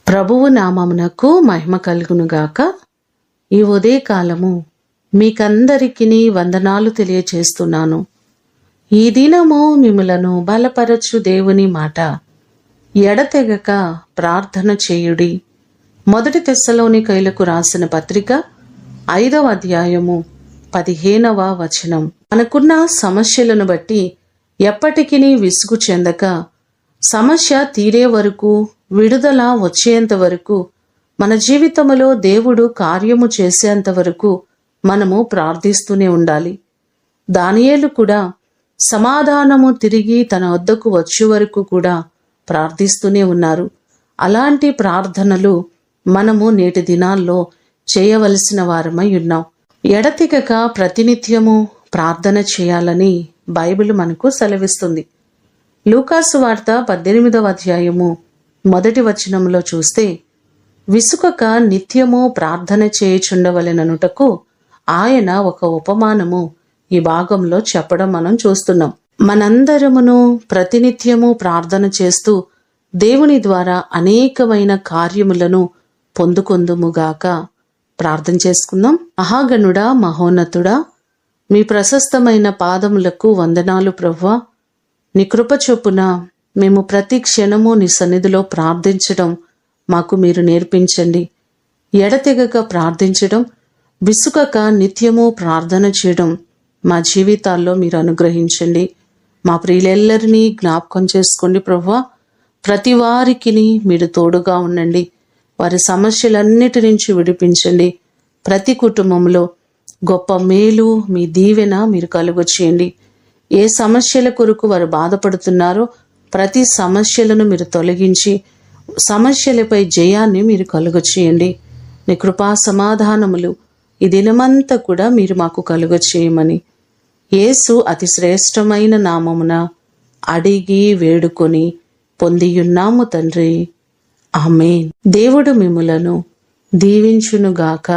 ప్రభువు నామమునకు మహిమ కలుగునుగాక. ఈ ఉదయకాలము మీకందరికీ వందనాలు తెలియచేస్తున్నాను. ఈ దినము మిమ్ములను బలపరచు దేవుని మాట ఎడతెగక ప్రార్థన చేయుడి. 1 తెస్సలోనికైలకు రాసిన పత్రిక 5వ అధ్యాయము 15వ వచనం. మనకున్న సమస్యలను బట్టి ఎప్పటికీ విసుగు చెందక, సమస్య తీరే వరకు, విడుదల వచ్చేంత వరకు, మన జీవితంలో దేవుడు కార్యము చేసేంత వరకు మనము ప్రార్థిస్తూనే ఉండాలి. దానియేలు కూడా సమాధానము తిరిగి తన వద్దకు వచ్చే వరకు కూడా ప్రార్థిస్తూనే ఉన్నారు. అలాంటి ప్రార్థనలు మనము నేటి దినాల్లో చేయవలసిన వారమై ఉన్నాం. ఎడతెగక ప్రతినిత్యము ప్రార్థన చేయాలని బైబిల్ మనకు సెలవిస్తుంది. లూకాసు వార్త 18వ అధ్యాయము 1వ వచనంలో చూస్తే, విసుకక నిత్యము ప్రార్థన చేయుచుండవలెననుటకు ఆయన ఒక ఉపమానము ఈ భాగంలో చెప్పడం మనం చూస్తున్నాం. మనందరమును ప్రతినిత్యము ప్రార్థన చేస్తూ దేవుని ద్వారా అనేకమైన కార్యములను పొందుకొందుముగాక. ప్రార్థన చేసుకుందాం. మహాగణుడా, మహోన్నతుడా, మీ ప్రశస్తమైన పాదములకు వందనాలు ప్రభువా. నీ కృప చొప్పున మేము ప్రతి క్షణము నీ సన్నిధిలో ప్రార్థించడం మాకు మీరు నేర్పించండి. ఎడతెగక ప్రార్థించడం, విసుకక నిత్యము ప్రార్థన చేయడం మా జీవితాల్లో మీరు అనుగ్రహించండి. మా ప్రియులెల్లరినీ జ్ఞాపకం చేసుకోండి ప్రభువా. ప్రతి వారికి మీరు తోడుగా ఉండండి. వారి సమస్యలన్నిటి నుంచి విడిపించండి. ప్రతి కుటుంబంలో గొప్ప మేలు, మీ దీవెన మీరు కలుగ చేయండి. ఏ సమస్యల కొరకు వారు బాధపడుతున్నారో ప్రతి సమస్యలను మీరు తొలగించి సమస్యలపై జయాన్ని మీరు కలుగ చేయండి. నీ కృపా సమాధానములు ఈ దినమంతా కూడా మీరు మాకు కలుగ చేయమని యేసు అతి శ్రేష్టమైన నామమున అడిగి వేడుకొని పొందియున్నాము తండ్రి. ఆమేన్. దేవుడు మిమ్ములను దీవించునుగాక.